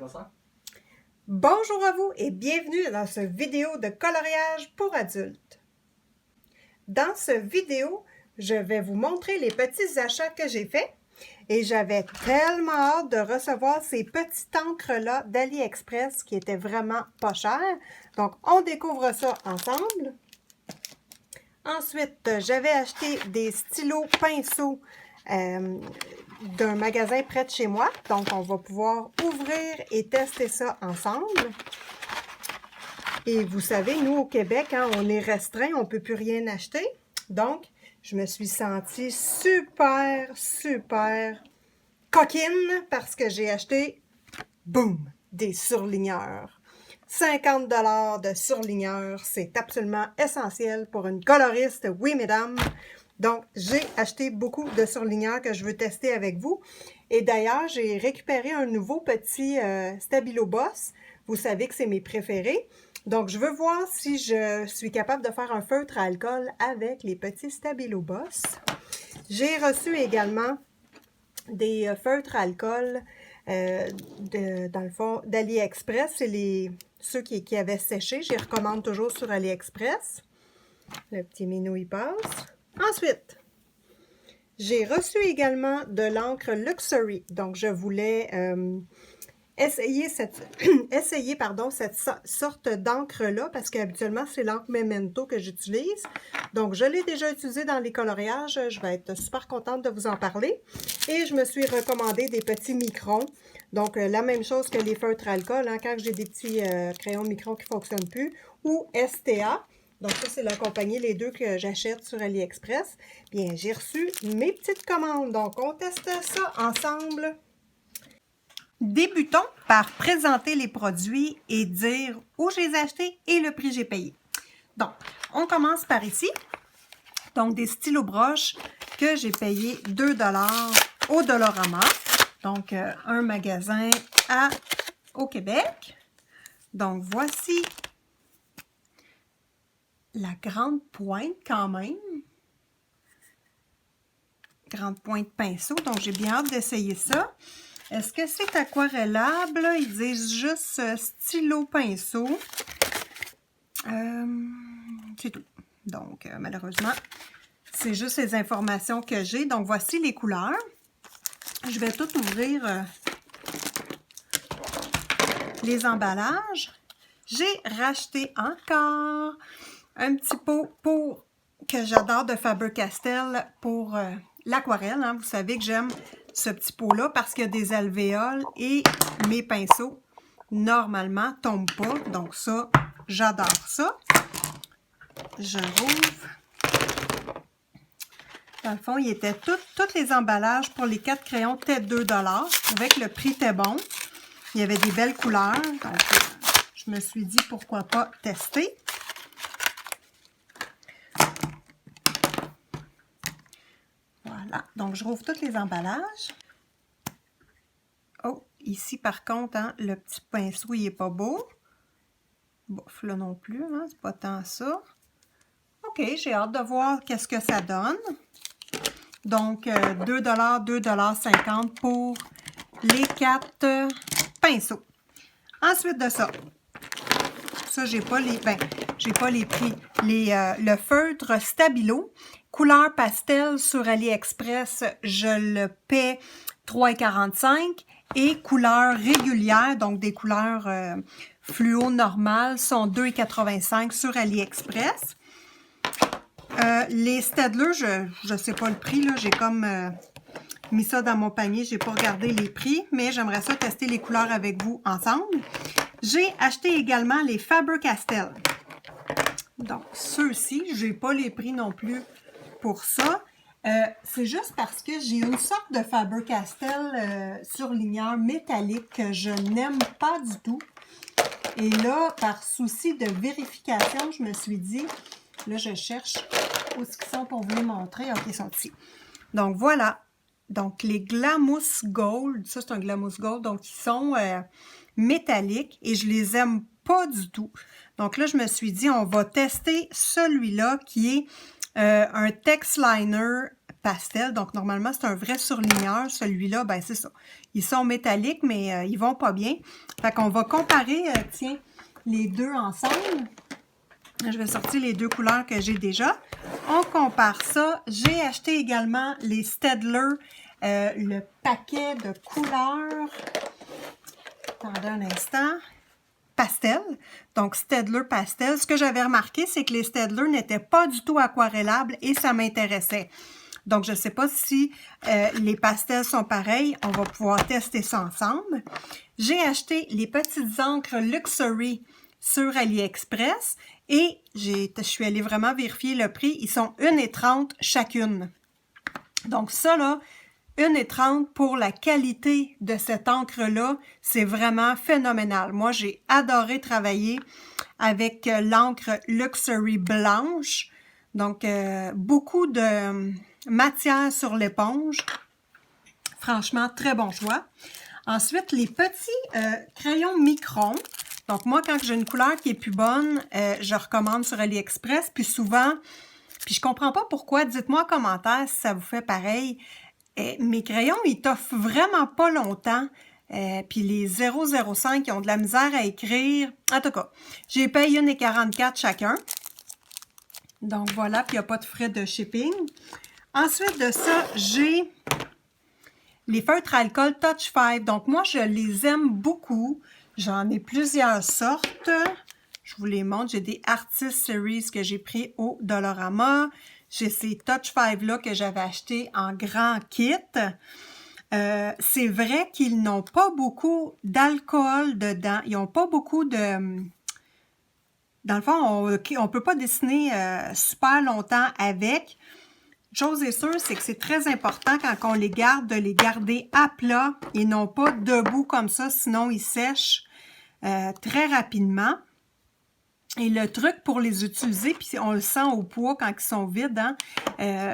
croissant. Bonjour à vous et bienvenue dans cette vidéo de coloriage pour adultes. Dans cette vidéo, je vais vous montrer les petits achats que j'ai faits et j'avais tellement hâte de recevoir ces petites encres-là d'AliExpress qui étaient vraiment pas chères. Donc, on découvre ça ensemble. Ensuite, j'avais acheté des stylos pinceaux d'un magasin près de chez moi. Donc, on va pouvoir ouvrir et tester ça ensemble. Et vous savez, nous, au Québec, hein, on est restreint, on ne peut plus rien acheter. Donc, je me suis sentie super coquine parce que j'ai acheté, boum, des surligneurs. 50 $ de surligneurs, c'est absolument essentiel pour une coloriste, oui mesdames. Donc, j'ai acheté beaucoup de surligneurs que je veux tester avec vous. Et d'ailleurs, j'ai récupéré un nouveau petit Stabilo Boss. Vous savez que c'est mes préférés. Donc, je veux voir si je suis capable de faire un feutre à alcool avec les petits Stabilo Boss. J'ai reçu également des feutres à alcool dans le fond d'AliExpress. C'est ceux qui avaient séché. Je les recommande toujours sur AliExpress. Le petit minou y passe. Ensuite, j'ai reçu également de l'encre Luxury. Donc, je voulais essayer cette sorte d'encre-là parce qu'habituellement, c'est l'encre Memento que j'utilise. Donc, je l'ai déjà utilisée dans les coloriages. Je vais être super contente de vous en parler. Et je me suis recommandé des petits microns. Donc, la même chose que les feutres alcool, hein, quand j'ai des petits crayons microns qui ne fonctionnent plus, ou STA. Donc, ça, c'est la compagnie, les deux que j'achète sur AliExpress. Bien, j'ai reçu mes petites commandes. Donc, on teste ça ensemble. Débutons par présenter les produits et dire où je les ai achetés et le prix que j'ai payé. Donc, on commence par ici. Donc, des stylos broches que j'ai payé 2 $ au Dollarama. Donc, un magasin au Québec. Donc, voici la grande pointe quand même. Grande pointe pinceau. Donc, j'ai bien hâte d'essayer ça. Est-ce que c'est aquarellable? Ils disent juste stylo pinceau. C'est tout. Donc, malheureusement, c'est juste les informations que j'ai. Donc, voici les couleurs. Je vais tout ouvrir les emballages. J'ai racheté encore un petit pot que j'adore de Faber-Castell pour l'aquarelle. Hein. Vous savez que j'aime ce petit pot-là parce qu'il y a des alvéoles et mes pinceaux, normalement, tombent pas. Donc ça, j'adore ça. Je rouvre. Dans le fond, il était tous les emballages pour les 4 crayons étaient 2 $. Je trouvais que le prix était bon. Il y avait des belles couleurs. Donc, je me suis dit, pourquoi pas tester. Voilà. Donc, je rouvre tous les emballages. Oh, ici, par contre, hein, le petit pinceau, il n'est pas beau. Bof, là non plus, hein, c'est pas tant ça. OK, j'ai hâte de voir qu'est-ce que ça donne. Donc, 2 $, 2,50 $, pour les 4 pinceaux. Ensuite de ça, j'ai pas les prix. Le feutre Stabilo, couleur pastel sur AliExpress, je le paie 3,45 $ et couleur régulière, donc des couleurs fluo normales, sont 2,85 $ sur AliExpress. Les Staedtler, je ne sais pas le prix, là, j'ai comme mis ça dans mon panier, je n'ai pas regardé les prix, mais j'aimerais ça tester les couleurs avec vous ensemble. J'ai acheté également les Faber-Castell. Donc, ceux-ci, je n'ai pas les prix non plus pour ça. C'est juste parce que j'ai une sorte de Faber-Castell surligneur métallique que je n'aime pas du tout. Et là, par souci de vérification, je me suis dit, là, je cherche où ils sont pour vous les montrer. OK, ils sont ici. Donc, voilà. Donc, les Glamous Gold, ça, c'est un Glamous Gold. Donc, ils sont métalliques et je les aime pas du tout. Donc, là, je me suis dit, on va tester celui-là qui est un Text Liner pastel. Donc, normalement, c'est un vrai surligneur. Celui-là, ben c'est ça. Ils sont métalliques, mais ils vont pas bien. Fait qu'on va comparer, tiens, les deux ensemble. Je vais sortir les deux couleurs que j'ai déjà. On compare ça. J'ai acheté également les Staedtler, le paquet de couleurs. Attendez un instant. Pastel. Donc, Staedtler Pastel. Ce que j'avais remarqué, c'est que les Staedtler n'étaient pas du tout aquarellables et ça m'intéressait. Donc, je ne sais pas si les pastels sont pareils. On va pouvoir tester ça ensemble. J'ai acheté les petites encres Luxury sur AliExpress et je suis allée vraiment vérifier le prix. Ils sont 1,30 chacune. Donc, ça, là, 1,30 pour la qualité de cette encre-là, c'est vraiment phénoménal. Moi, j'ai adoré travailler avec l'encre Luxury blanche. Donc, beaucoup de matière sur l'éponge. Franchement, très bon choix. Ensuite, les petits crayons Micron. Donc, moi, quand j'ai une couleur qui est plus bonne, je recommande sur AliExpress. Puis souvent, puis je comprends pas pourquoi. Dites-moi en commentaire si ça vous fait pareil. Mes crayons, ils t'offrent vraiment pas longtemps. Puis les 0,05, ils ont de la misère à écrire. En tout cas, j'ai payé 1,44 chacun. Donc voilà, puis il n'y a pas de frais de shipping. Ensuite de ça, j'ai les feutres alcool Touch 5. Donc moi, je les aime beaucoup. J'en ai plusieurs sortes. Je vous les montre. J'ai des Artist Series que j'ai pris au Dollarama. J'ai ces Touch 5-là que j'avais acheté en grand kit. C'est vrai qu'ils n'ont pas beaucoup d'alcool dedans. Ils n'ont pas beaucoup de... Dans le fond, on ne peut pas dessiner super longtemps avec. Chose est sûre, c'est que c'est très important quand on les garde, de les garder à plat et non pas debout comme ça, sinon ils sèchent très rapidement. Et le truc pour les utiliser, puis on le sent au poids quand ils sont vides, hein,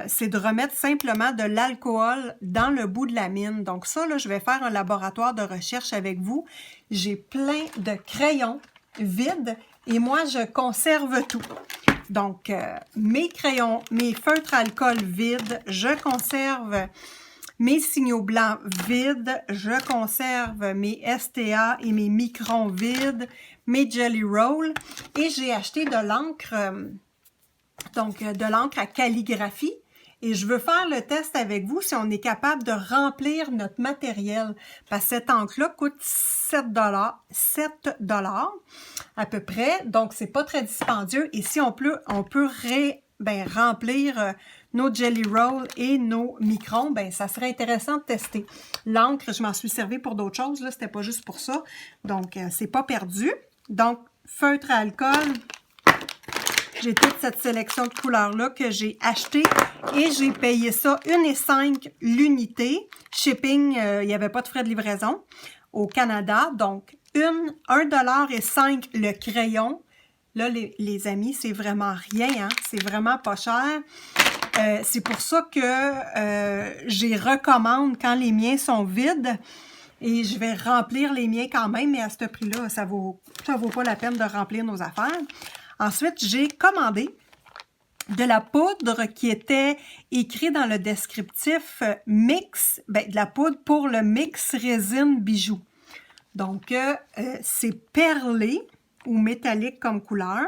c'est de remettre simplement de l'alcool dans le bout de la mine. Donc ça, là, je vais faire un laboratoire de recherche avec vous. J'ai plein de crayons vides et moi, je conserve tout. Donc, mes crayons, mes feutres alcool vides, je conserve mes signaux blancs vides, je conserve mes STA et mes microns vides, mes Jelly Roll et j'ai acheté de l'encre, donc de l'encre à calligraphie et je veux faire le test avec vous si on est capable de remplir notre matériel parce que cette encre-là coûte 7 $, à peu près, donc c'est pas très dispendieux et si on peut remplir nos Jelly Rolls et nos microns, ben ça serait intéressant de tester. L'encre, je m'en suis servi pour d'autres choses, là, c'était pas juste pour ça. Donc, c'est pas perdu. Donc, feutre à alcool, j'ai toute cette sélection de couleurs-là que j'ai acheté et j'ai payé ça 1,5 l'unité. Shipping, il n'y avait pas de frais de livraison au Canada. Donc, 1,05 $ le crayon. Là, les amis, c'est vraiment rien, hein? C'est vraiment pas cher. C'est pour ça que j'y recommande quand les miens sont vides. Et je vais remplir les miens quand même, mais à ce prix-là, ça vaut pas la peine de remplir nos affaires. Ensuite, j'ai commandé de la poudre qui était écrit dans le descriptif mix, de la poudre pour le mix résine bijoux. Donc, c'est perlé ou métallique comme couleur.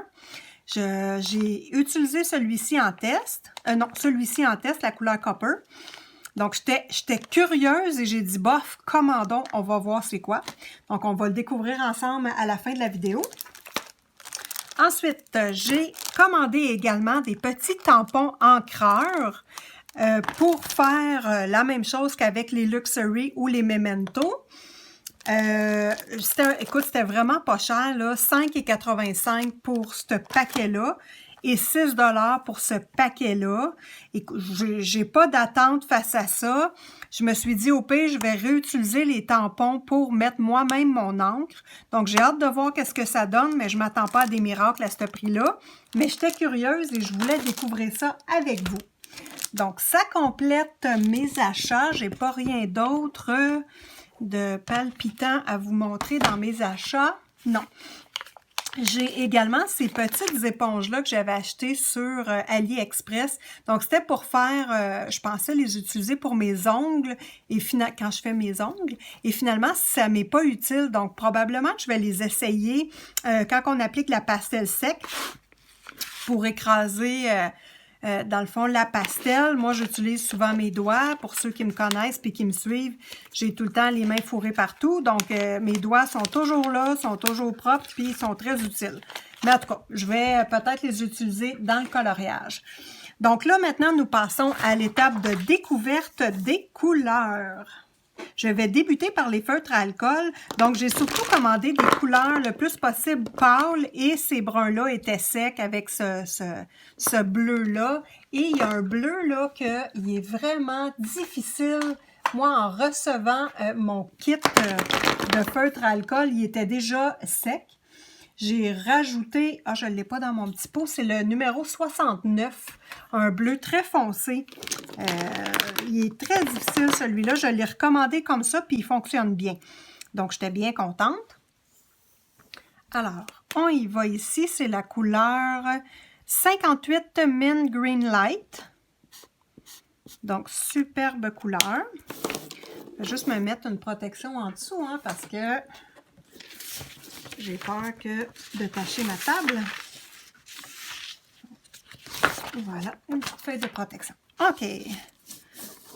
J'ai utilisé celui-ci en test. Celui-ci en test, la couleur Copper. Donc, j'étais curieuse et j'ai dit, bof, commandons, on va voir c'est quoi. Donc, on va le découvrir ensemble à la fin de la vidéo. Ensuite, j'ai commandé également des petits tampons encreurs pour faire la même chose qu'avec les Luxury ou les Memento. Écoute, c'était vraiment pas cher, là, 5,85 $ pour ce paquet-là et 6 $ pour ce paquet-là. J'ai pas d'attente face à ça. Je me suis dit, au pire, je vais réutiliser les tampons pour mettre moi-même mon encre. Donc, j'ai hâte de voir qu'est-ce que ça donne, mais je m'attends pas à des miracles à ce prix-là. Mais j'étais curieuse et je voulais découvrir ça avec vous. Donc, ça complète mes achats. J'ai pas rien d'autre de palpitant à vous montrer dans mes achats. Non. J'ai également ces petites éponges-là que j'avais achetées sur AliExpress. Donc, c'était pour faire, je pensais les utiliser pour mes ongles, et quand je fais mes ongles. Et finalement, ça m'est pas utile. Donc, probablement que je vais les essayer quand on applique la pastel sec pour écraser, dans le fond, la pastel. Moi, j'utilise souvent mes doigts. Pour ceux qui me connaissent et qui me suivent, j'ai tout le temps les mains fourrées partout. Donc, mes doigts sont toujours là, sont toujours propres, puis ils sont très utiles. Mais en tout cas, je vais peut-être les utiliser dans le coloriage. Donc là, maintenant, nous passons à l'étape de découverte des couleurs. Je vais débuter par les feutres à alcool. Donc, j'ai surtout commandé des couleurs le plus possible pâles et ces bruns-là étaient secs avec ce bleu-là. Et il y a un bleu là qu'il est vraiment difficile. Moi, en recevant mon kit de feutre à alcool, il était déjà sec. J'ai rajouté, je ne l'ai pas dans mon petit pot, c'est le numéro 69, un bleu très foncé. Il est très difficile celui-là, je l'ai recommandé comme ça, puis il fonctionne bien. Donc, j'étais bien contente. Alors, on y va ici, c'est la couleur 58 Mint Green Light. Donc, superbe couleur. Je vais juste me mettre une protection en dessous, hein, parce que j'ai peur de tacher ma table. Voilà, une petite feuille de protection. OK.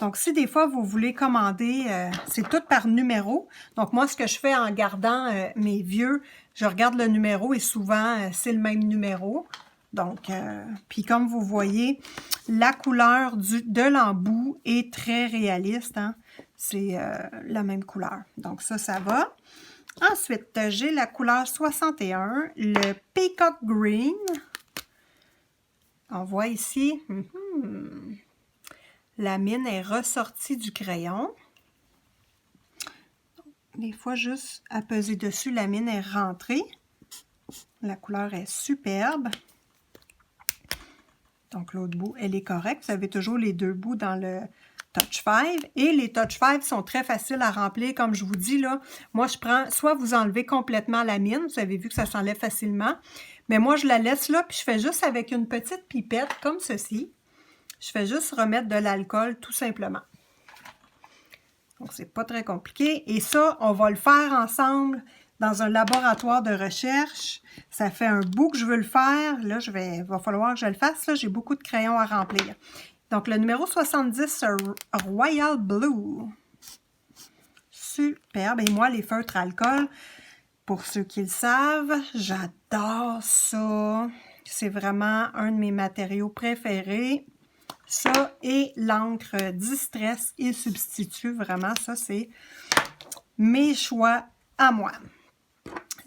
Donc, si des fois, vous voulez commander, c'est tout par numéro. Donc, moi, ce que je fais en gardant mes vieux, je regarde le numéro et souvent, c'est le même numéro. Donc, puis comme vous voyez, la couleur de l'embout est très réaliste. Hein? C'est la même couleur. Donc, ça va. Ensuite, j'ai la couleur 61, le Peacock Green. On voit ici, la mine est ressortie du crayon. Des fois, juste à peser dessus, la mine est rentrée. La couleur est superbe. Donc, l'autre bout, elle est correcte. Vous avez toujours les deux bouts dans le Touch 5. Et les Touch 5 sont très faciles à remplir. Comme je vous dis, là, moi, je prends, soit vous enlevez complètement la mine. Vous avez vu que ça s'enlève facilement. Mais moi, je la laisse là, puis je fais juste avec une petite pipette, comme ceci. Je fais juste remettre de l'alcool, tout simplement. Donc, c'est pas très compliqué. Et ça, on va le faire ensemble dans un laboratoire de recherche. Ça fait un bout que je veux le faire. Là, va falloir que je le fasse. Là, j'ai beaucoup de crayons à remplir. Donc, le numéro 70, Royal Blue. Superbe. Et moi, les feutres à alcool, pour ceux qui le savent, j'adore ça. C'est vraiment un de mes matériaux préférés. Ça et l'encre Distress et Substitut. Vraiment, ça, c'est mes choix à moi.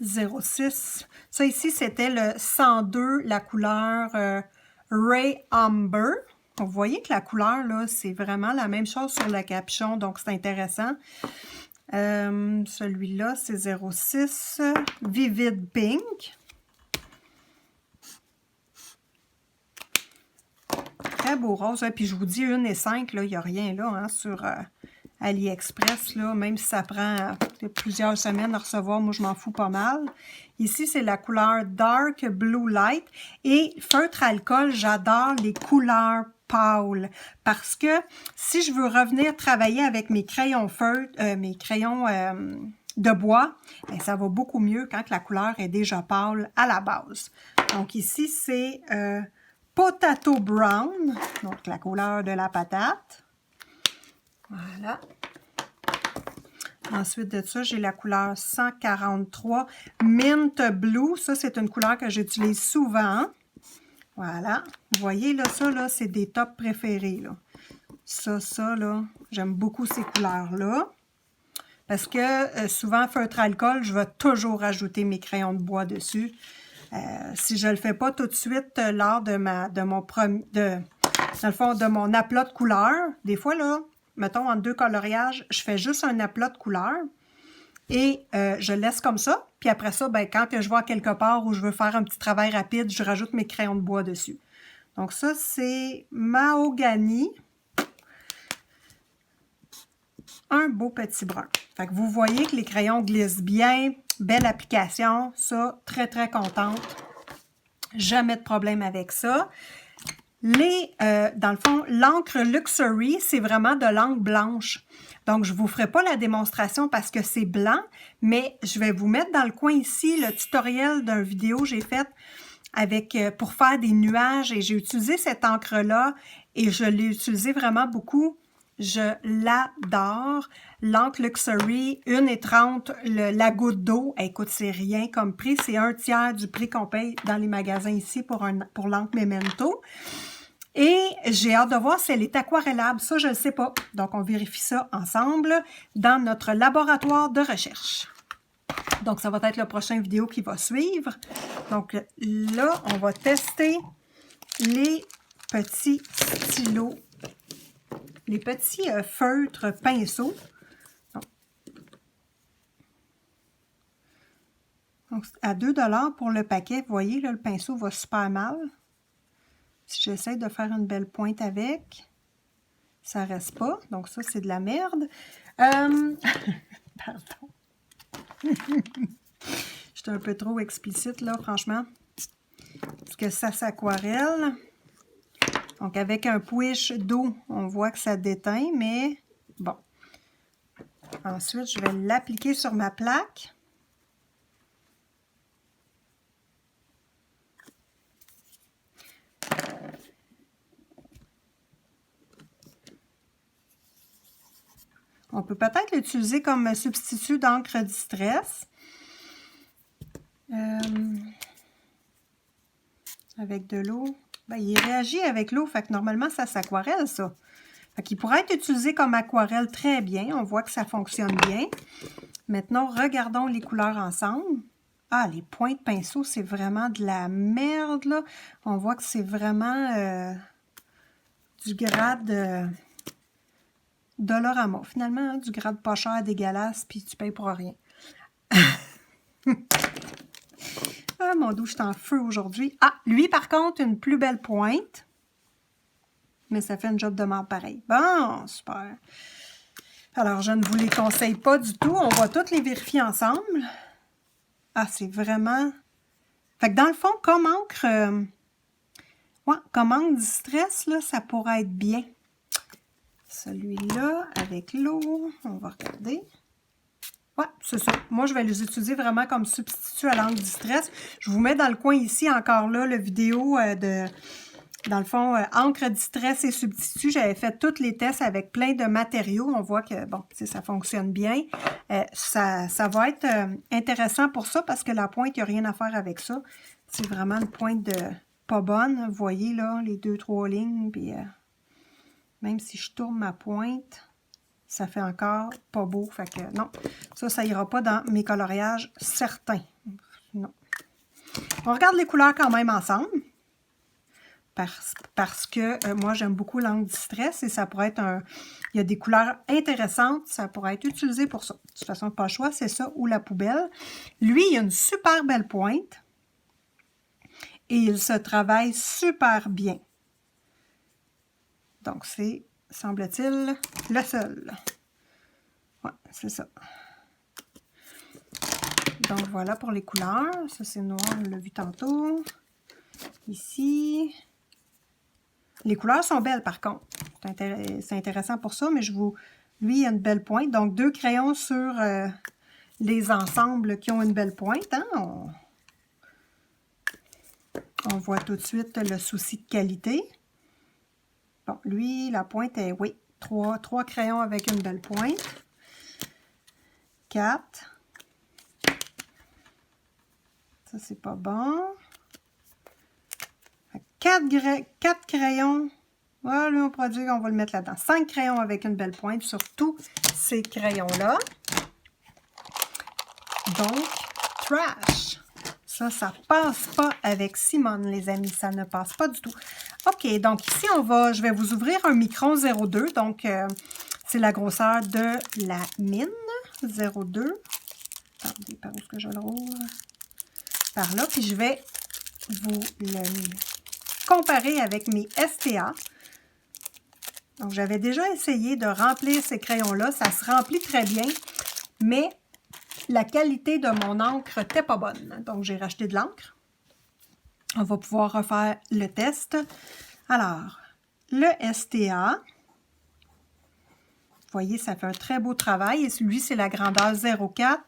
06. Ça ici, c'était le 102, la couleur Ray Amber. Vous voyez que la couleur, là, c'est vraiment la même chose sur le capuchon, donc c'est intéressant. Celui-là, c'est 06, Vivid Pink. Très beau rose. Puis je vous dis, 1 et 5, il n'y a rien là hein, sur AliExpress. Là, même si ça prend plusieurs semaines à recevoir, moi je m'en fous pas mal. Ici, c'est la couleur Dark Blue Light. Et feutre alcool, j'adore les couleurs pâles. Parce que si je veux revenir travailler avec mes crayons feutres, mes crayons de bois, bien, ça va beaucoup mieux quand la couleur est déjà pâle à la base. Donc ici, c'est Potato Brown, donc la couleur de la patate. Voilà. Ensuite de ça, j'ai la couleur 143 Mint Blue. Ça, c'est une couleur que j'utilise souvent. Voilà. Vous voyez, là, ça, là, c'est des tops préférés, là. Ça, là, j'aime beaucoup ces couleurs-là. Parce que souvent, feutre alcool, je vais toujours ajouter mes crayons de bois dessus. Si je ne le fais pas tout de suite lors de mon aplat de couleur, des fois, là, mettons, en 2 coloriages, je fais juste un aplat de couleur et je laisse comme ça. Puis après ça, ben, quand je vais quelque part où je veux faire un petit travail rapide, je rajoute mes crayons de bois dessus. Donc ça, c'est Mahogany. Un beau petit brun. Fait que vous voyez que les crayons glissent bien. belle application. Ça, très, très contente. Jamais de problème avec ça. Dans le fond, l'encre Luxury, c'est vraiment de l'encre blanche. Donc, je ne vous ferai pas la démonstration parce que c'est blanc, mais je vais vous mettre dans le coin ici le tutoriel d'une vidéo que j'ai faite pour faire des nuages. Et j'ai utilisé cette encre-là et je l'ai utilisée vraiment beaucoup. Je l'adore. L'encre Luxury, 1,30 $, la goutte d'eau. Écoute, c'est rien comme prix. C'est 1/3 du prix qu'on paye dans les magasins ici pour l'encre Memento. Et j'ai hâte de voir si elle est aquarellable. Ça, je ne le sais pas. Donc, on vérifie ça ensemble dans notre laboratoire de recherche. Donc, ça va être la prochaine vidéo qui va suivre. Donc, là, on va tester les petits stylos. Les petits feutres pinceaux. Donc, à 2 $ pour le paquet. Vous voyez, là, le pinceau va super mal. Si j'essaie de faire une belle pointe avec, ça ne reste pas. Donc, ça, c'est de la merde. Pardon. J'étais un peu trop explicite, là, franchement. Parce que ça s'aquarelle. Donc, avec un push d'eau, on voit que ça déteint, mais bon. Ensuite, je vais l'appliquer sur ma plaque. On peut peut-être l'utiliser comme substitut d'encre Distress. Avec de l'eau. Ben, il réagit avec l'eau, fait que normalement, ça s'aquarelle, ça. Fait qu'il pourrait être utilisé comme aquarelle très bien. On voit que ça fonctionne bien. Maintenant, regardons les couleurs ensemble. Ah, les points de pinceau, c'est vraiment de la merde, là. On voit que c'est vraiment du grade Dollarama. Finalement, hein, du grade pas cher, dégueulasse, puis tu payes pour rien. Ah, mon Dieu, je suis en feu aujourd'hui. Ah, lui, par contre, une plus belle pointe. Mais ça fait une job de merde pareil. Bon, super. Alors, je ne vous les conseille pas du tout. On va toutes les vérifier ensemble. Ah, c'est vraiment... Fait que dans le fond, comme encre... comme encre Distress, là, ça pourrait être bien. Celui-là, avec l'eau, on va regarder. Ouais, c'est ça. Moi, je vais les utiliser vraiment comme substitut à l'encre Distress. Je vous mets dans le coin ici, encore là, la vidéo dans le fond, encre Distress et substitut. J'avais fait tous les tests avec plein de matériaux. On voit que, bon, ça fonctionne bien. Ça va être intéressant pour ça parce que la pointe, il n'y a rien à faire avec ça. C'est vraiment une pointe pas bonne. Vous voyez, là, les 2-3 lignes. Puis, même si je tourne ma pointe... Ça fait encore pas beau. Fait que non, ça ira pas dans mes coloriages certains. Non. On regarde les couleurs quand même ensemble. Parce que moi, j'aime beaucoup l'encre Distress et ça pourrait être il y a des couleurs intéressantes. Ça pourrait être utilisé pour ça. De toute façon, pas le choix, c'est ça ou la poubelle. Lui, il a une super belle pointe. Et il se travaille super bien. Donc, c'est... semble-t-il, le seul. Ouais, c'est ça. Donc, voilà pour les couleurs. Ça, c'est noir, on l'a vu tantôt. Ici. Les couleurs sont belles, par contre. C'est intéressant pour ça, mais lui, il a une belle pointe. Donc, 2 crayons sur les ensembles qui ont une belle pointe. Hein? On voit tout de suite le souci de qualité. Bon, lui, la pointe est, oui, 3 crayons avec une belle pointe. 4. Ça, c'est pas bon. 4 crayons. Voilà, on pourrait dire qu'on va le mettre là-dedans. 5 crayons avec une belle pointe sur tous ces crayons-là. Donc, trash. Ça passe pas avec Simone, les amis. Ça ne passe pas du tout. OK, donc ici, je vais vous ouvrir un micron 02. Donc, c'est la grosseur de la mine 02. Attendez, par où est-ce que je le rouvre? Par là. Puis, je vais vous le comparer avec mes STA. Donc, j'avais déjà essayé de remplir ces crayons-là. Ça se remplit très bien, mais la qualité de mon encre n'était pas bonne. Donc, j'ai racheté de l'encre. On va pouvoir refaire le test. Alors, le STA, vous voyez, ça fait un très beau travail. Et celui, c'est la grandeur 0,4.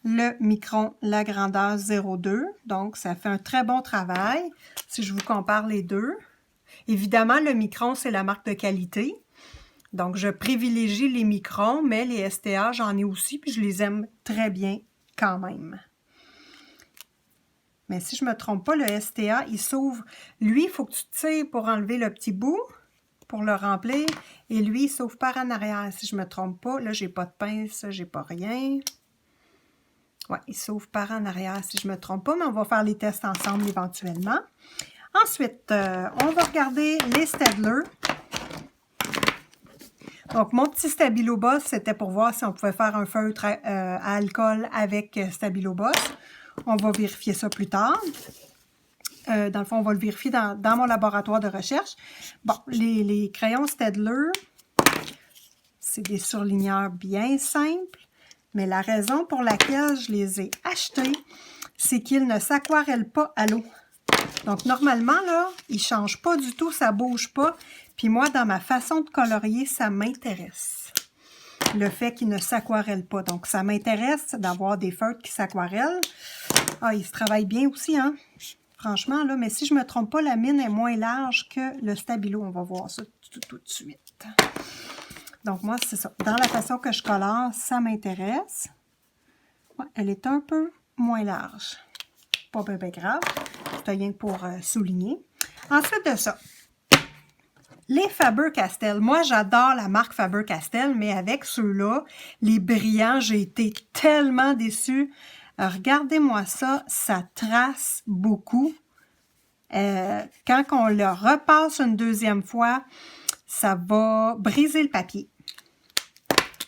Le Micron, la grandeur 0,2. Donc, ça fait un très bon travail si je vous compare les deux. Évidemment, le Micron, c'est la marque de qualité. Donc, je privilégie les Microns, mais les STA, j'en ai aussi, puis je les aime très bien quand même. Mais si je ne me trompe pas, le STA, il s'ouvre. Lui, il faut que tu tires pour enlever le petit bout, pour le remplir. Et lui, il s'ouvre par en arrière, si je ne me trompe pas. Là, j'ai pas de pince, j'ai pas rien. Oui, il s'ouvre par en arrière, si je ne me trompe pas, mais on va faire les tests ensemble éventuellement. Ensuite, on va regarder les Staedtler. Donc, mon petit Stabilo Boss, c'était pour voir si on pouvait faire un feutre à alcool avec Stabilo Boss. On va vérifier ça plus tard. Dans le fond, on va le vérifier dans mon laboratoire de recherche. Bon, les crayons Staedtler, c'est des surligneurs bien simples, mais la raison pour laquelle je les ai achetés, c'est qu'ils ne s'aquarellent pas à l'eau. Donc, normalement, là, ils ne changent pas du tout, ça ne bouge pas. Puis moi, dans ma façon de colorier, ça m'intéresse. Le fait qu'ils ne s'aquarellent pas. Donc, ça m'intéresse d'avoir des feutres qui s'aquarellent. Ah, ils se travaillent bien aussi, hein? Franchement, là, mais si je ne me trompe pas, la mine est moins large que le Stabilo. On va voir ça tout de suite. Donc, moi, c'est ça. Dans la façon que je colore, ça m'intéresse. Ouais, elle est un peu moins large. Pas bien grave. C'est rien que pour souligner. Ensuite de ça, les Faber-Castell. Moi, j'adore la marque Faber-Castell, mais avec ceux-là, les brillants, j'ai été tellement déçue. Regardez-moi ça, ça trace beaucoup. Quand on le repasse une deuxième fois, ça va briser le papier.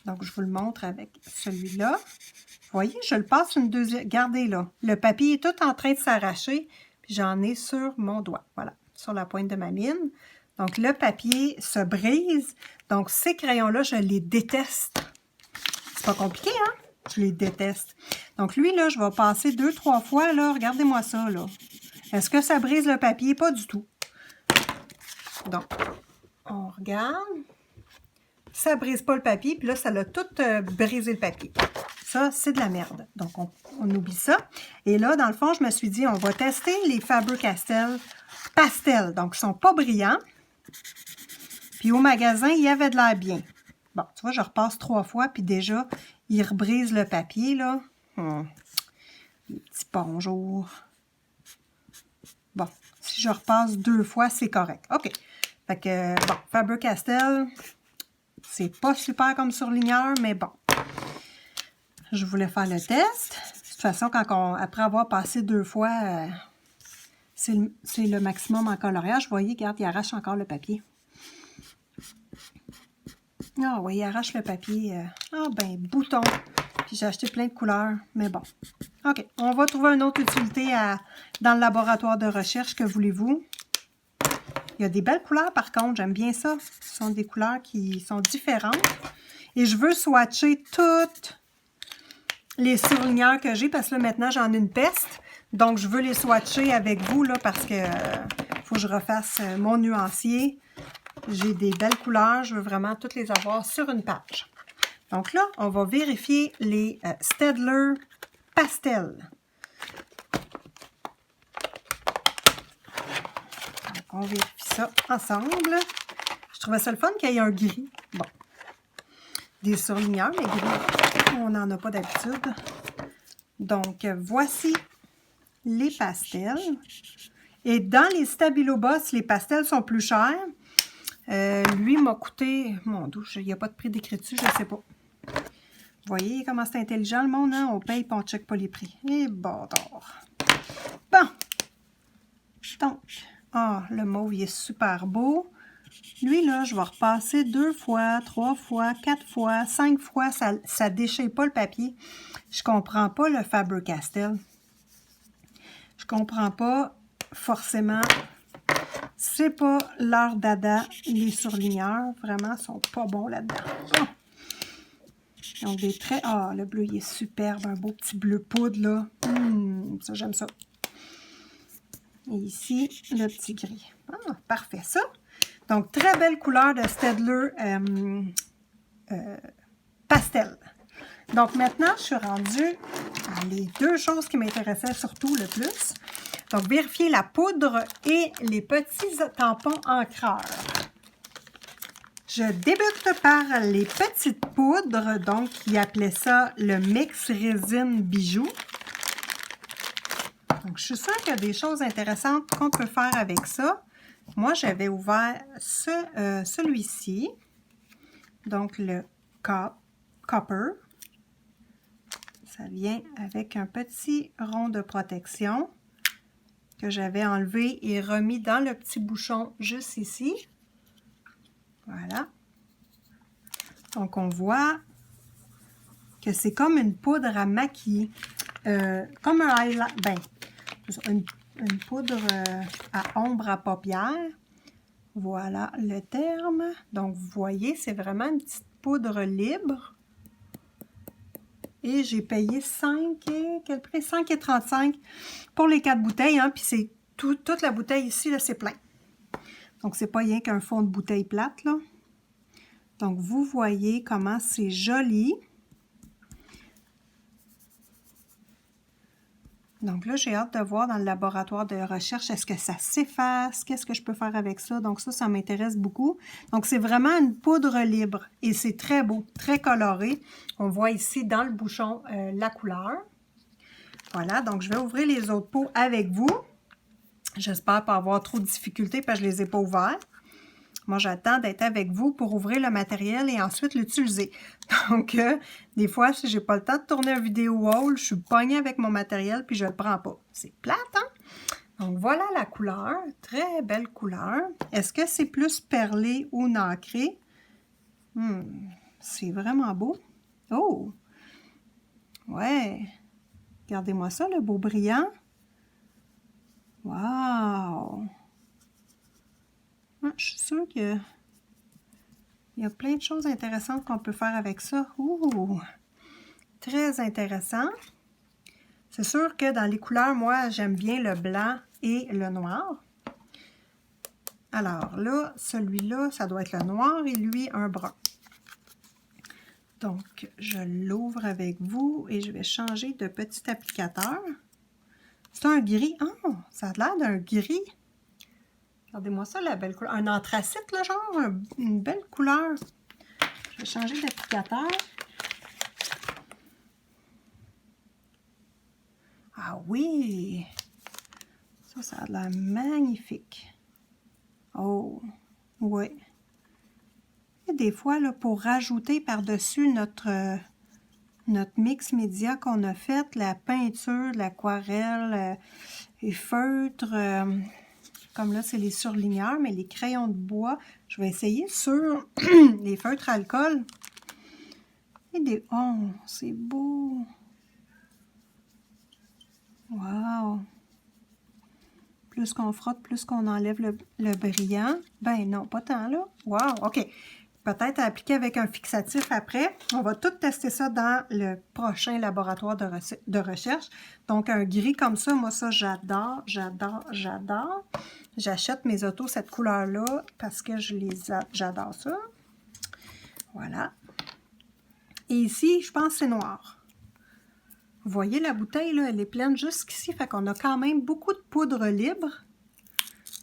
Donc, je vous le montre avec celui-là. Vous voyez, je le passe une deuxième... Regardez là, le papier est tout en train de s'arracher, puis j'en ai sur mon doigt. Voilà, sur la pointe de ma mine. Donc, le papier se brise. Donc, ces crayons-là, je les déteste. C'est pas compliqué, hein? Je les déteste. Donc, lui, là, je vais passer 2-3 fois, là. Regardez-moi ça, là. Est-ce que ça brise le papier? Pas du tout. Donc, on regarde. Ça brise pas le papier, puis là, ça l'a tout brisé le papier. Ça, c'est de la merde. Donc, on oublie ça. Et là, dans le fond, je me suis dit, on va tester les Faber-Castell Pastel. Donc, ils sont pas brillants. Puis au magasin, il y avait de l'air bien. Bon, tu vois, je repasse 3 fois, puis déjà, il rebrise le papier, là. Les petits bonjours. Bon, si je repasse 2 fois, c'est correct. OK. Fait que, bon, Faber-Castell, c'est pas super comme surligneur, mais bon. Je voulais faire le test. De toute façon, après avoir passé 2 fois, c'est le maximum en coloriage. Vous voyez, regarde, il arrache encore le papier. Ah oui, il arrache le papier. Ah ben, bouton. Puis j'ai acheté plein de couleurs, mais bon. OK, on va trouver une autre utilité dans le laboratoire de recherche. Que voulez-vous? Il y a des belles couleurs, par contre. J'aime bien ça. Ce sont des couleurs qui sont différentes. Et je veux swatcher toutes les surligneurs que j'ai, parce que là, maintenant, j'en ai une peste. Donc, je veux les swatcher avec vous, là, parce que faut que je refasse mon nuancier. J'ai des belles couleurs. Je veux vraiment toutes les avoir sur une page. Donc là, on va vérifier les Staedtler Pastel. Donc, on vérifie ça ensemble. Je trouvais ça le fun qu'il y ait un gris. Bon. Des surligneurs, mais gris, on n'en a pas d'habitude. Donc, voici les pastels. Et dans les Stabilo Boss, les pastels sont plus chers. Lui m'a coûté... Mon Dieu, il n'y a pas de prix décrit dessus, je ne sais pas. Vous voyez comment c'est intelligent le monde, hein? On paye et on ne check pas les prix. Et bâtard. Bon. Donc, le mauve, il est super beau. Lui, là, je vais repasser 2 fois, 3 fois, 4 fois, 5 fois. Ça ne déchire pas le papier. Je ne comprends pas le Faber-Castell. Je ne comprends pas forcément. C'est pas leur dada. Les surligneurs, vraiment, sont pas bons là-dedans. Donc, des traits... Ah, le bleu, il est superbe. Un beau petit bleu poudre, là. Ça, j'aime ça. Et ici, le petit gris. Ah, parfait, ça. Donc, très belle couleur de Staedtler pastel. Donc, maintenant, je suis rendue à les deux choses qui m'intéressaient surtout le plus. Donc, vérifier la poudre et les petits tampons encreurs. Je débute par les petites poudres, donc ils appelaient ça le mix résine bijou. Donc, je suis sûre qu'il y a des choses intéressantes qu'on peut faire avec ça. Moi, j'avais ouvert celui-ci, donc le Copper. Ça vient avec un petit rond de protection que j'avais enlevé et remis dans le petit bouchon juste ici. Voilà. Donc, on voit que c'est comme une poudre à maquiller. Comme un highlight. Ben, une poudre à ombre à paupières. Voilà le terme. Donc, vous voyez, c'est vraiment une petite poudre libre. Et j'ai payé 5 et... Quel prix? 5,35 pour les 4 bouteilles. Hein, puis c'est toute la bouteille ici, là, c'est plein. Donc, c'est pas rien qu'un fond de bouteille plate, là. Donc, vous voyez comment c'est joli. Donc là, j'ai hâte de voir dans le laboratoire de recherche, est-ce que ça s'efface? Qu'est-ce que je peux faire avec ça? Donc ça m'intéresse beaucoup. Donc c'est vraiment une poudre libre et c'est très beau, très coloré. On voit ici dans le bouchon la couleur. Voilà, donc je vais ouvrir les autres pots avec vous. J'espère pas avoir trop de difficultés parce que je ne les ai pas ouverts. Moi, j'attends d'être avec vous pour ouvrir le matériel et ensuite l'utiliser. Donc, des fois, si j'ai pas le temps de tourner une vidéo haul, je suis pognée avec mon matériel puis je le prends pas. C'est plate, hein? Donc, voilà la couleur. Très belle couleur. Est-ce que c'est plus perlé ou nacré? C'est vraiment beau. Oh! Ouais! Regardez-moi ça, le beau brillant. Wow! Je suis sûre qu'il y a plein de choses intéressantes qu'on peut faire avec ça. Ouh! Très intéressant. C'est sûr que dans les couleurs, moi, j'aime bien le blanc et le noir. Alors là, celui-là, ça doit être le noir et lui, un brun. Donc, je l'ouvre avec vous et je vais changer de petit applicateur. C'est un gris. Oh, ça a l'air d'un gris. Regardez-moi ça, la belle couleur. Un anthracite, là, genre, une belle couleur. Je vais changer d'applicateur. Ah oui! Ça a l'air magnifique. Oh, oui. Et des fois, là, pour rajouter par-dessus notre mix média qu'on a fait, la peinture, l'aquarelle, les feutres, comme là, c'est les surligneurs, mais les crayons de bois, je vais essayer sur les feutres alcool. Et des... Oh, c'est beau! Wow! Plus qu'on frotte, plus qu'on enlève le brillant. Ben non, pas tant là. Wow! OK. Peut-être à appliquer avec un fixatif après. On va tout tester ça dans le prochain laboratoire de recherche. Donc, un gris comme ça, moi, ça, j'adore, j'adore, j'adore. J'achète mes autos cette couleur-là parce que j'adore ça. Voilà. Et ici, je pense que c'est noir. Vous voyez, la bouteille, là, elle est pleine jusqu'ici. Fait qu'on a quand même beaucoup de poudre libre.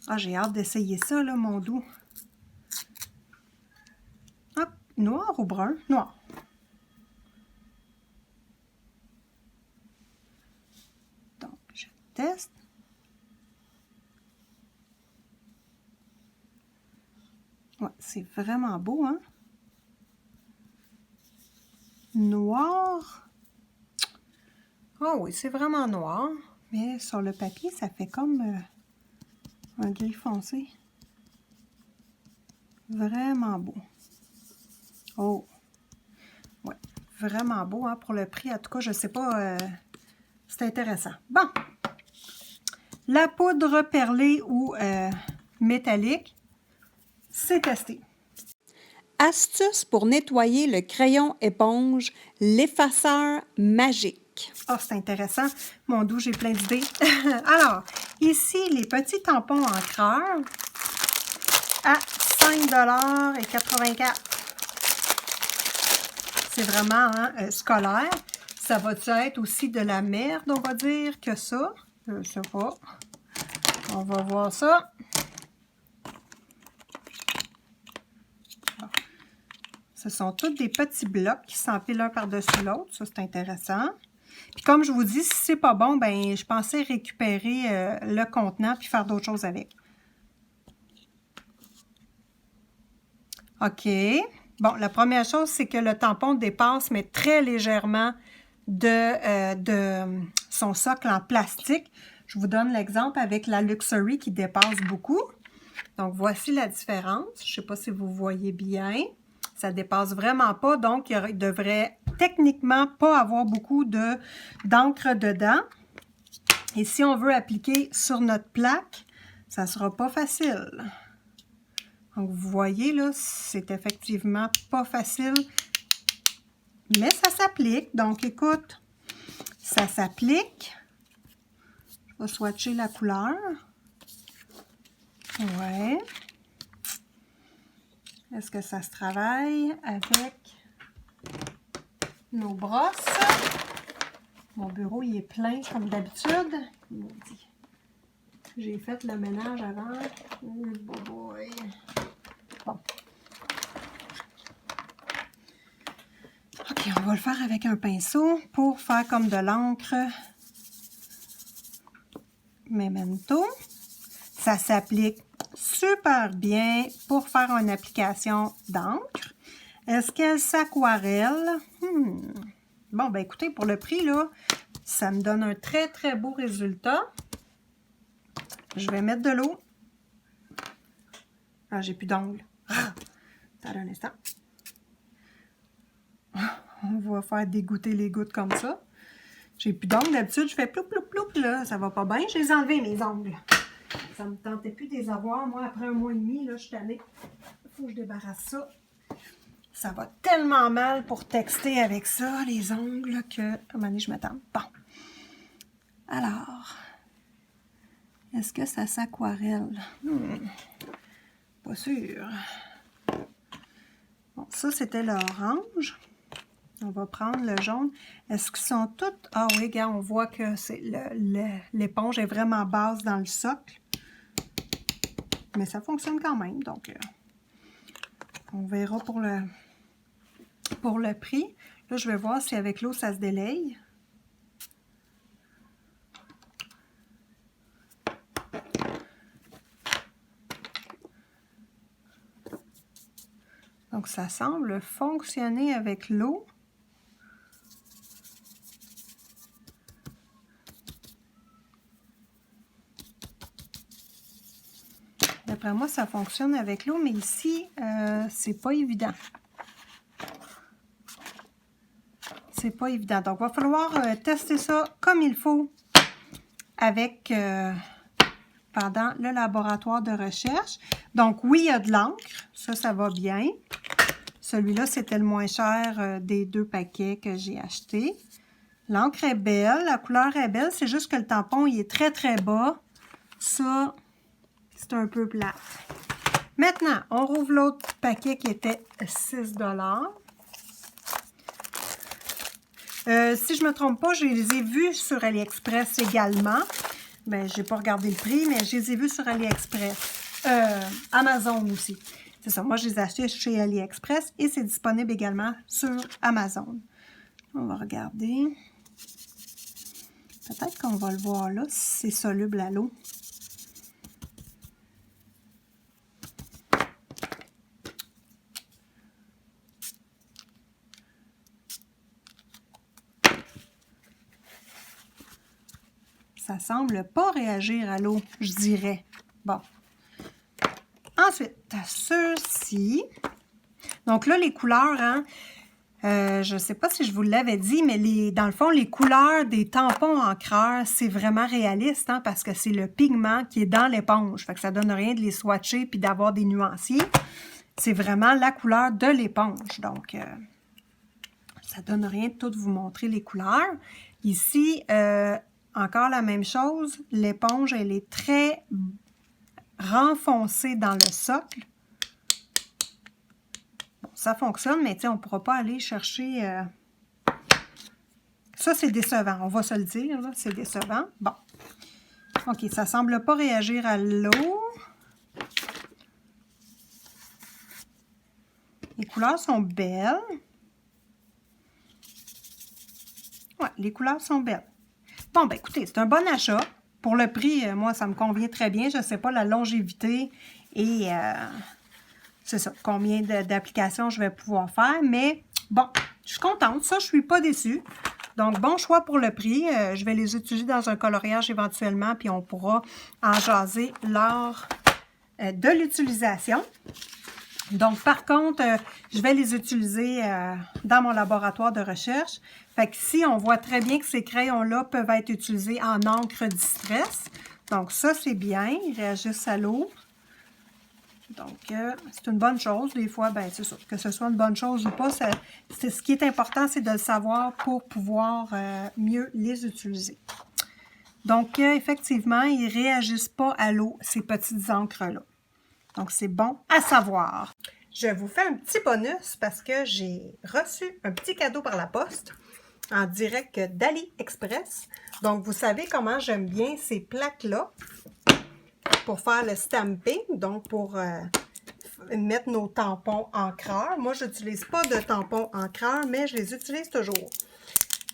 Ah, j'ai hâte d'essayer ça, là, mon doux. Hop, noir ou brun? Noir. Donc, je teste. Ouais, c'est vraiment beau, hein? Noir. Oh oui, c'est vraiment noir. Mais sur le papier, ça fait comme un gris foncé. Vraiment beau. Oh! Ouais, vraiment beau, hein, pour le prix. En tout cas, je sais pas, c'est intéressant. Bon! La poudre perlée ou métallique, c'est testé. Astuce pour nettoyer le crayon éponge, l'effaceur magique. Oh, c'est intéressant. Mon Dieu, j'ai plein d'idées. Alors, ici, les petits tampons encreurs à 5,84 $. C'est vraiment scolaire. Ça va être aussi de la merde, on va dire, que ça? Je ne sais pas. On va voir ça. Ce sont tous des petits blocs qui s'empilent l'un par-dessus l'autre. Ça, c'est intéressant. Puis comme je vous dis, si c'est pas bon, ben je pensais récupérer le contenant puis faire d'autres choses avec. OK. Bon, la première chose, c'est que le tampon dépasse, mais très légèrement de son socle en plastique. Je vous donne l'exemple avec la Luxury qui dépasse beaucoup. Donc, voici la différence. Je ne sais pas si vous voyez bien. Ça ne dépasse vraiment pas, donc il ne devrait techniquement pas avoir beaucoup d'encre dedans. Et si on veut appliquer sur notre plaque, ça ne sera pas facile. Donc, vous voyez, là, c'est effectivement pas facile, mais ça s'applique. Donc, écoute, ça s'applique. Je vais swatcher la couleur. Ouais. Est-ce que ça se travaille avec nos brosses? Mon bureau, il est plein comme d'habitude. J'ai fait le ménage avant. Oh boy. Bon. OK, on va le faire avec un pinceau pour faire comme de l'encre Memento. Ça s'applique super bien pour faire une application d'encre. Est-ce qu'elle s'aquarelle? Bon, ben écoutez, pour le prix, là, ça me donne un très, très beau résultat. Je vais mettre de l'eau. Ah, j'ai plus d'ongles. Attends un instant. On va faire dégoûter les gouttes comme ça. J'ai plus d'ongles. D'habitude, je fais ploup, ploup, ploup, là. Ça va pas bien. Je les ai enlevés, mes ongles. Ça me tentait plus de les avoir. Moi, après 1 mois et demi, là, je suis tannée. Il faut que je débarrasse ça. Ça va tellement mal pour texter avec ça, les ongles, que à un moment donné, je m'attends. Bon. Alors, est-ce que ça s'aquarelle? Pas sûr. Bon, ça, c'était l'orange. On va prendre le jaune. Est-ce qu'ils sont toutes... Ah oui, regarde, on voit que l'éponge est vraiment basse dans le socle. Mais ça fonctionne quand même, donc on verra pour le prix. Là, je vais voir si avec l'eau, ça se délaye. Donc, ça semble fonctionner avec l'eau. D'après moi, ça fonctionne avec l'eau, mais ici, c'est pas évident. C'est pas évident. Donc, il va falloir tester ça comme il faut avec pendant le laboratoire de recherche. Donc, oui, il y a de l'encre. Ça va bien. Celui-là, c'était le moins cher des 2 paquets que j'ai achetés. L'encre est belle, la couleur est belle. C'est juste que le tampon, il est très, très bas. Ça, c'est un peu plate. Maintenant, on rouvre l'autre paquet qui était 6 $. Si je ne me trompe pas, je les ai vus sur AliExpress également. Ben, je n'ai pas regardé le prix, mais je les ai vus sur AliExpress. Amazon aussi. C'est ça, moi je les ai achetés chez AliExpress et c'est disponible également sur Amazon. On va regarder. Peut-être qu'on va le voir là, si c'est soluble à l'eau. Ça semble pas réagir à l'eau, je dirais. Bon. Ensuite, ceux-ci. Donc là, les couleurs, hein, je ne sais pas si je vous l'avais dit, mais dans le fond, les couleurs des tampons encreurs, c'est vraiment réaliste, hein, parce que c'est le pigment qui est dans l'éponge. Fait que ça ne donne rien de les swatcher puis d'avoir des nuanciers. c'est vraiment la couleur de l'éponge. Donc, ça ne donne rien de tout vous montrer les couleurs. Ici, encore la même chose. L'éponge, elle est très renfoncée dans le socle. Bon, ça fonctionne, mais on ne pourra pas aller chercher... Ça, c'est décevant, on va se le dire, c'est décevant. Bon. OK, ça ne semble pas réagir à l'eau. Les couleurs sont belles. Ouais, les couleurs sont belles. Bon, ben écoutez, c'est un bon achat. Pour le prix, moi, ça me convient très bien. Je ne sais pas la longévité et c'est ça, combien d'applications je vais pouvoir faire. Mais bon, je suis contente. Ça, je ne suis pas déçue. Donc, bon choix pour le prix. Je vais les utiliser dans un coloriage éventuellement, puis on pourra en jaser lors de l'utilisation. Donc, par contre, je vais les utiliser dans mon laboratoire de recherche. Fait que ici, on voit très bien que ces crayons-là peuvent être utilisés en encre distress. Donc, ça, c'est bien. Ils réagissent à l'eau. Donc, c'est une bonne chose. Des fois, ben c'est sûr, que ce soit une bonne chose ou pas, ce qui est important, c'est de le savoir pour pouvoir mieux les utiliser. Donc, effectivement, ils ne réagissent pas à l'eau, ces petites encres-là. Donc, c'est bon à savoir. Je vous fais un petit bonus parce que j'ai reçu un petit cadeau par la poste en direct d'AliExpress. Donc, vous savez comment j'aime bien ces plaques-là pour faire le stamping, donc pour mettre nos tampons encreurs. Moi, je n'utilise pas de tampons encreurs, mais je les utilise toujours.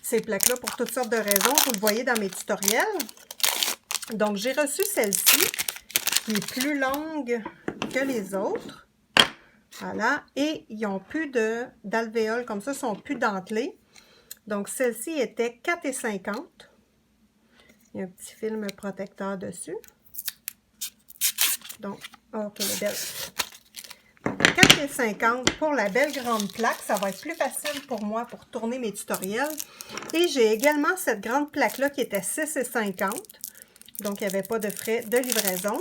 Ces plaques-là pour toutes sortes de raisons, vous le voyez dans mes tutoriels. Donc, j'ai reçu celle-ci, qui est plus longue que les autres. Voilà. Et ils n'ont plus d'alvéoles comme ça, ils ne sont plus dentelés. Donc, celle-ci était 4,50 $. Il y a un petit film protecteur dessus. Donc, oh, quelle est belle. 4,50 $ pour la belle grande plaque. Ça va être plus facile pour moi pour tourner mes tutoriels. Et j'ai également cette grande plaque-là qui était 6,50 $. Donc, il n'y avait pas de frais de livraison.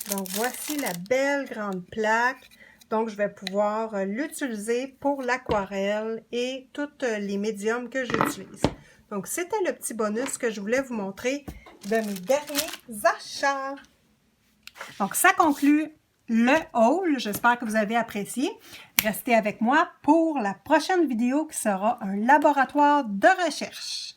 Donc, voici la belle grande plaque. Donc, je vais pouvoir l'utiliser pour l'aquarelle et tous les médiums que j'utilise. Donc, c'était le petit bonus que je voulais vous montrer de mes derniers achats. Donc, ça conclut le haul. J'espère que vous avez apprécié. Restez avec moi pour la prochaine vidéo qui sera un laboratoire de recherche.